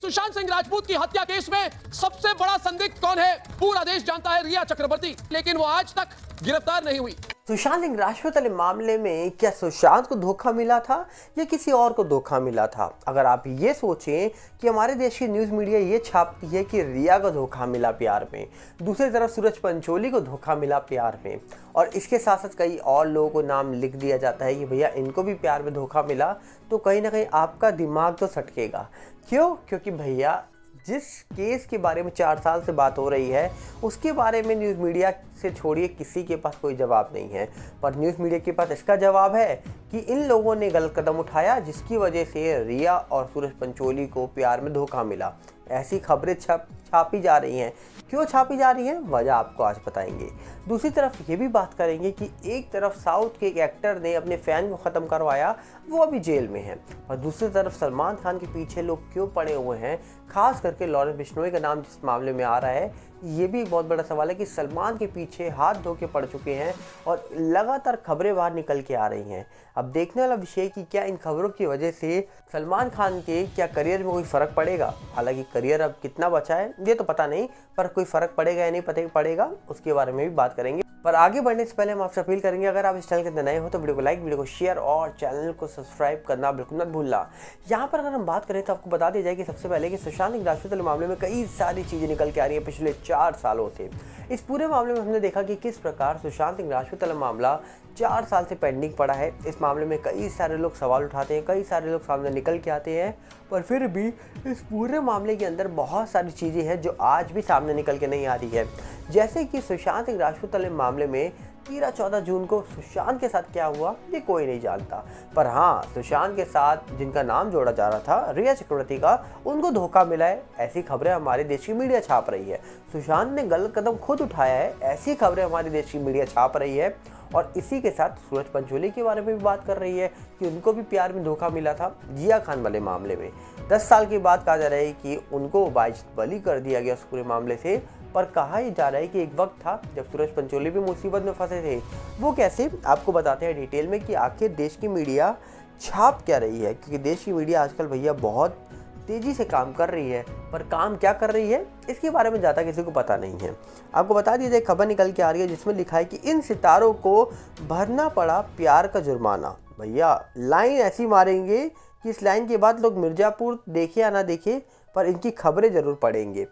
सुशांत सिंह राजपूत की हत्या केस में सबसे बड़ा संदिग्ध कौन है? पूरा देश जानता है, रिया चक्रवर्ती, लेकिन वो आज तक गिरफ्तार नहीं हुई। सुशांत सिंह राजपूत वाले मामले में क्या सुशांत को धोखा मिला था या किसी और को धोखा मिला था? अगर आप ये सोचें कि हमारे देश की न्यूज़ मीडिया ये छापती है कि रिया को धोखा मिला प्यार में, दूसरी तरफ सूरज पंचोली को धोखा मिला प्यार में, और इसके साथ साथ कई और लोगों को नाम लिख दिया जाता है कि भैया इनको भी प्यार में धोखा मिला, तो कहीं ना कहीं आपका दिमाग तो सटकेगा। क्यों? क्योंकि भैया जिस केस के बारे में 4 साल से बात हो रही है उसके बारे में न्यूज़ मीडिया से छोड़िए किसी के पास कोई जवाब नहीं है, पर न्यूज़ मीडिया के पास इसका जवाब है कि इन लोगों ने गलत कदम उठाया जिसकी वजह से रिया और सूरज पंचोली को प्यार में धोखा मिला। ऐसी खबरें छापी जा रही हैं। क्यों छापी जा रही हैं, वजह आपको आज बताएंगे। दूसरी तरफ ये भी बात करेंगे कि एक तरफ साउथ के एक एक्टर ने अपने फ़ैन को ख़त्म करवाया, वो अभी जेल में है, और दूसरी तरफ सलमान खान के पीछे लोग क्यों पड़े हुए हैं, खास करके लॉरेंस बिश्नोई का नाम जिस मामले में आ रहा है, ये भी एक बहुत बड़ा सवाल है कि सलमान के पीछे हाथ धो के पड़ चुके हैं और लगातार खबरें बाहर निकल के आ रही हैं। अब देखने वाला विषय कि क्या इन खबरों की वजह से सलमान खान के क्या करियर में कोई फ़र्क पड़ेगा। हालांकि करियर अब कितना बचा है ये तो पता नहीं, पर कोई फ़र्क पड़ेगा या नहीं पड़ेगा उसके बारे में भी बात करेंगे। पर आगे बढ़ने से पहले हम आपसे अपील करेंगे, अगर आप इस चैनल के अंदर नए हो तो वीडियो को लाइक, वीडियो को शेयर और चैनल को सब्सक्राइब करना बिल्कुल मत भूलना। यहाँ पर अगर हम बात करें तो आपको बता दिया जाए कि सबसे पहले कि सुशांत सिंह राजपूत मामले में कई सारी चीज़ें निकल के आ रही है पिछले 4 सालों से। इस पूरे मामले में हमने देखा कि किस प्रकार सुशांत सिंह राजपूत वाला मामला 4 साल से पेंडिंग पड़ा है। इस मामले में कई सारे लोग सवाल उठाते हैं, कई सारे लोग सामने निकल के आते हैं, पर फिर भी इस पूरे मामले के अंदर बहुत सारी चीज़ें हैं जो आज भी सामने निकल के नहीं आ रही है। जैसे कि सुशांत सिंह राजपूत वाले मामले में 13-14 जून को सुशांत के साथ क्या हुआ ये कोई नहीं जानता, पर हाँ सुशांत के साथ जिनका नाम जोड़ा जा रहा था रिया चक्रवर्ती का, उनको धोखा मिला है, ऐसी खबरें हमारे देश की मीडिया छाप रही है। सुशांत ने गलत कदम खुद उठाया है, ऐसी खबरें हमारे देश की मीडिया छाप रही है। और इसी के साथ सूरज पंचोली के बारे में भी बात कर रही है कि उनको भी प्यार में धोखा मिला था जिया खान वाले मामले में। 10 साल के बाद कहा जा रहा है कि उनको बरी कर दिया गया उस पूरे मामले से, पर कहा ही जा रहा है कि एक वक्त था जब सूरज पंचोली भी मुसीबत में फंसे थे। वो कैसे, आपको बताते हैं डिटेल में कि आखिर देश की मीडिया छाप क्या रही है, क्योंकि देश की मीडिया आजकल भैया बहुत तेज़ी से काम कर रही है, पर काम क्या कर रही है इसके बारे में ज़्यादा किसी को पता नहीं है। आपको बता दीजिए खबर निकल के आ रही है जिसमें लिखा है कि इन सितारों को भरना पड़ा प्यार का जुर्माना। भैया लाइन ऐसी मारेंगे कि इस लाइन के बाद लोग मिर्ज़ापुर देखे या ना देखे पर इनकी खबरें ज़रूर पढ़ेंगे।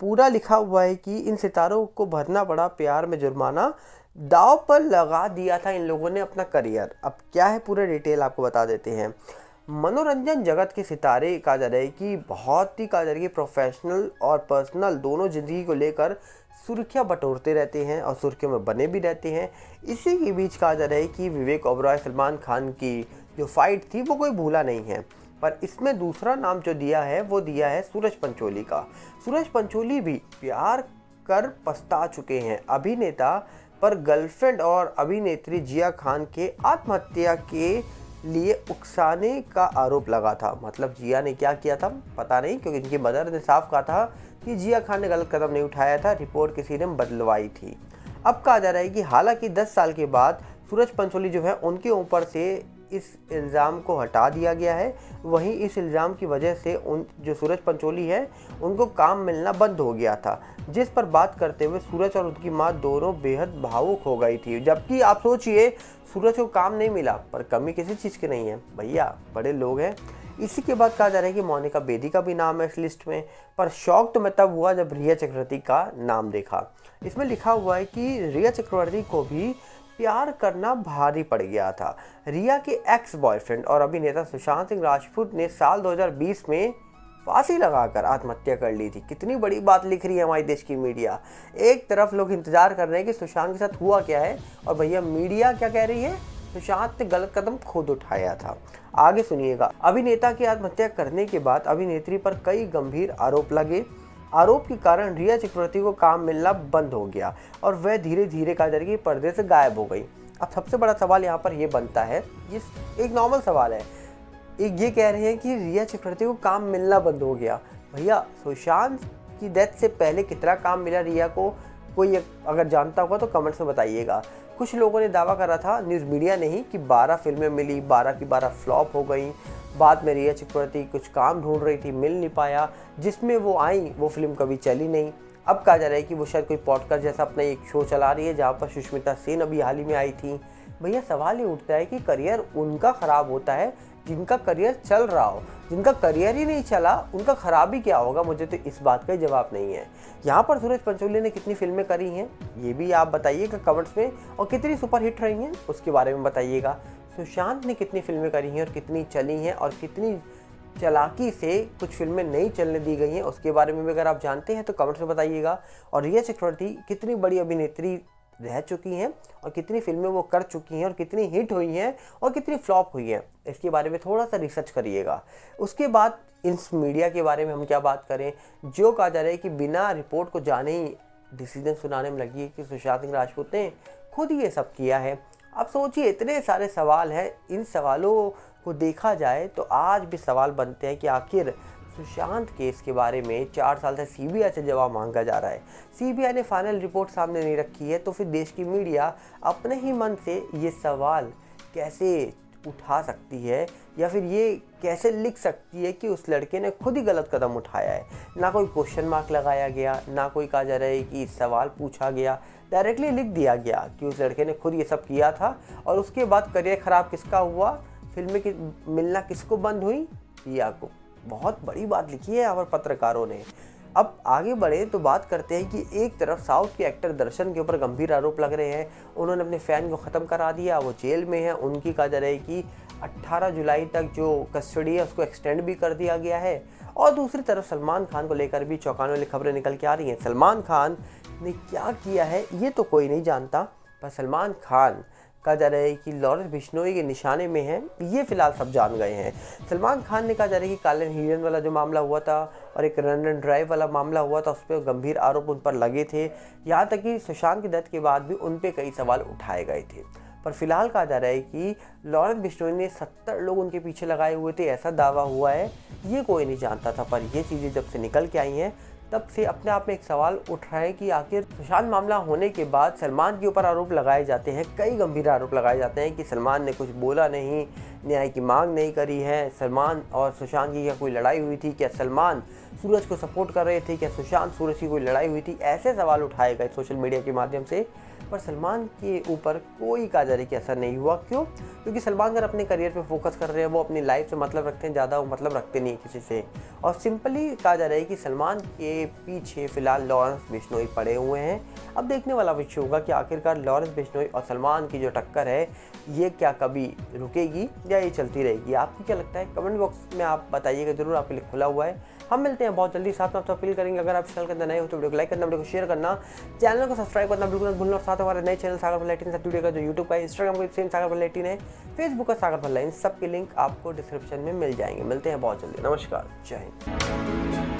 पूरा लिखा हुआ है कि इन सितारों को भरना पड़ा प्यार में जुर्माना, दाव पर लगा दिया था इन लोगों ने अपना करियर। अब क्या है पूरा डिटेल आपको बता देते हैं। मनोरंजन जगत के सितारे कहा जा रहा है कि बहुत ही कहा जा रहा है कि प्रोफेशनल और पर्सनल दोनों ज़िंदगी को लेकर सुर्खियां बटोरते रहते हैं और सुर्खियों में बने भी रहते हैं। इसी के बीच कहा जा रहा है कि विवेक ओबरॉय सलमान खान की जो फाइट थी वो कोई भूला नहीं है, पर इसमें दूसरा नाम जो दिया है वो दिया है सूरज पंचोली का। सूरज पंचोली भी प्यार कर पछता चुके हैं। अभिनेता पर गर्लफ्रेंड और अभिनेत्री जिया खान के आत्महत्या के लिए उकसाने का आरोप लगा था। मतलब जिया ने क्या किया था पता नहीं, क्योंकि इनकी मदर ने साफ कहा था कि जिया खान ने गलत कदम नहीं उठाया था, रिपोर्ट किसी ने बदलवाई थी। अब कहा जा रहा है कि हालांकि 10 साल के बाद सूरज पंचोली जो है उनके ऊपर से इस इल्ज़ाम को हटा दिया गया है, वहीं इस इल्ज़ाम की वजह से उन जो सूरज पंचोली है उनको काम मिलना बंद हो गया था, जिस पर बात करते हुए सूरज और उनकी मां दोनों बेहद भावुक हो गई थी। जबकि आप सोचिए सूरज को काम नहीं मिला, पर कमी किसी चीज़ की नहीं है, भैया बड़े लोग हैं। इसी के बाद कहा जा रहा है कि मोनिका बेदी का भी नाम है इस लिस्ट में, पर शॉक तो मैं तब हुआ जब रिया चक्रवर्ती का नाम देखा। इसमें लिखा हुआ है कि रिया चक्रवर्ती को भी प्यार करना भारी पड़ गया था। रिया के एक्स बॉयफ्रेंड और अभिनेता सुशांत सिंह राजपूत ने साल 2020 में फांसी लगाकर आत्महत्या कर ली थी। कितनी बड़ी बात लिख रही है हमारी देश की मीडिया। एक तरफ लोग इंतजार कर रहे हैं कि सुशांत के साथ हुआ क्या है, और भैया मीडिया क्या कह रही है, सुशांत ने गलत कदम खुद उठाया था। आगे सुनिएगा। अभिनेता की आत्महत्या करने के बाद अभिनेत्री पर कई गंभीर आरोप लगे। आरोप के कारण रिया चक्रवर्ती को काम मिलना बंद हो गया और वह धीरे धीरे कहा जा रहा है कि पर्दे से गायब हो गई। अब सबसे बड़ा सवाल यहाँ पर यह बनता है, ये एक नॉर्मल सवाल है, एक ये कह रहे हैं कि रिया चक्रवर्ती को काम मिलना बंद हो गया। भैया सुशांत की डेथ से पहले कितना काम मिला रिया को, कोई अगर जानता होगा तो कमेंट्स में बताइएगा। कुछ लोगों ने दावा करा था, न्यूज़ मीडिया ने ही, कि 12 फिल्में मिली, 12 की 12 फ्लॉप हो गई। बाद में रिया चक्रवर्ती कुछ काम ढूंढ रही थी, मिल नहीं पाया, जिसमें वो आई वो फिल्म कभी चली नहीं। अब कहा जा रहा है कि वो शायद कोई पॉडकास्ट जैसा अपना एक शो चला रही है जहाँ पर सुष्मिता सेन अभी हाल ही में आई थी। भैया सवाल ये उठता है कि करियर उनका ख़राब होता है जिनका करियर चल रहा हो, जिनका करियर ही नहीं चला उनका ख़राब ही क्या होगा? मुझे तो इस बात का जवाब नहीं है। यहाँ पर सूरज पंचोली ने कितनी फिल्में करी हैं ये भी आप बताइएगा कमेंट्स में, और कितनी सुपर हिट रही हैं उसके बारे में बताइएगा। सुशांत ने कितनी फिल्में करी हैं और कितनी चली हैं, और कितनी चालाकी से कुछ फिल्में नहीं चलने दी गई हैं उसके बारे में भी अगर आप जानते हैं तो कमेंट्स में बताइएगा। और रिया चक्रवर्ती कितनी बड़ी अभिनेत्री रह चुकी हैं और कितनी फिल्में वो कर चुकी हैं और कितनी हिट हुई हैं और कितनी फ्लॉप हुई हैं, इसके बारे में थोड़ा सा रिसर्च करिएगा। उसके बाद इस मीडिया के बारे में हम क्या बात करें, जो कहा जा रहा है कि बिना रिपोर्ट को जाने ही डिसीजन सुनाने में लगी है कि सुशांत सिंह राजपूत ने खुद ये सब किया है। अब सोचिए इतने सारे सवाल हैं, इन सवालों को देखा जाए तो आज भी सवाल बनते हैं कि आखिर सुशांत केस के बारे में 4 साल से सीबीआई से जवाब मांगा जा रहा है। सीबीआई ने फाइनल रिपोर्ट सामने नहीं रखी है, तो फिर देश की मीडिया अपने ही मन से ये सवाल कैसे उठा सकती है या फिर ये कैसे लिख सकती है कि उस लड़के ने खुद ही गलत कदम उठाया है? ना कोई क्वेश्चन मार्क लगाया गया, ना कोई कहा जा रहा है कि सवाल पूछा गया, डायरेक्टली लिख दिया गया कि उस लड़के ने खुद ये सब किया था। और उसके बाद करियर ख़राब किसका हुआ, फिल्में की मिलना किसको बंद हुई? रिया को। बहुत बड़ी बात लिखी है यहाँ पर पत्रकारों ने। अब आगे बढ़े तो बात करते हैं कि एक तरफ साउथ के एक्टर दर्शन के ऊपर गंभीर आरोप लग रहे हैं, उन्होंने अपने फ़ैन को ख़त्म करा दिया, वो जेल में है, उनकी कहा जा रहा है कि 18 जुलाई तक जो कस्टडी है उसको एक्सटेंड भी कर दिया गया है। और दूसरी तरफ सलमान खान को लेकर भी चौंकाने वाली खबरें निकल के आ रही हैं। सलमान खान ने क्या किया है ये तो कोई नहीं जानता, पर सलमान खान कहा जा रहा है कि लॉरेंस बिश्नोई के निशाने में है, ये फिलहाल सब जान गए हैं। सलमान खान ने कहा जा रहा है कि काले हिरन वाला जो मामला हुआ था और एक रन एंड ड्राइव वाला मामला हुआ था उस पर गंभीर आरोप उन पर लगे थे, यहाँ तक कि सुशांत की डेथ के बाद भी उन पर कई सवाल उठाए गए थे। पर फिलहाल कहा जा रहा है कि लॉरेंस बिश्नोई ने 70 लोग उनके पीछे लगाए हुए थे, ऐसा दावा हुआ है। ये कोई नहीं जानता था, पर ये चीज़ें जब से निकल के आई हैं तब से अपने आप में एक सवाल उठ रहा है कि आखिर सुशांत मामला होने के बाद सलमान के ऊपर आरोप लगाए जाते हैं, कई गंभीर आरोप लगाए जाते हैं कि सलमान ने कुछ बोला नहीं, न्याय की मांग नहीं करी है, सलमान और सुशांत की क्या कोई लड़ाई हुई थी, क्या सलमान सूरज को सपोर्ट कर रहे थे, क्या सुशांत सूरज की कोई लड़ाई हुई थी, ऐसे सवाल उठाए गए सोशल मीडिया के माध्यम से। पर सलमान के ऊपर कोई कहा जा रहा है कि असर नहीं हुआ। क्यों? क्योंकि सलमान अगर अपने करियर पे फोकस कर रहे हैं, वो अपनी लाइफ से मतलब रखते हैं, ज़्यादा वो मतलब रखते नहीं किसी से। और सिंपली कहा जा रहा है कि सलमान के पीछे फिलहाल लॉरेंस बिश्नोई पड़े हुए हैं। अब देखने वाला विषय होगा कि आखिरकार लॉरेंस बिश्नोई और सलमान की जो टक्कर है ये क्या कभी रुकेगी या ये चलती रहेगी? आपको क्या लगता है? कमेंट बॉक्स में आप बताइएगा जरूर, आपके लिए खुला हुआ है। हम मिलते हैं बहुत जल्दी, साथ में आपसे अपील करेंगे अगर आप चैनल के अंदर नए हो तो वीडियो को लाइक करना, वीडियो को शेयर करना, चैनल को सब्सक्राइब करना बिल्कुल मत भूलना। और साथ हमारे नए चैनल सागर भल्ला 18 वीडियो का जो यूट्यूब का, इंस्टाग्राम का सेम सागर भल्ला 18 है, फेसबुक का सागर भल्ला, इन सब के लिंक आपको डिस्क्रिप्शन में मिल जाएंगे। मिलते हैं बहुत जल्दी, नमस्कार, जय हिंद।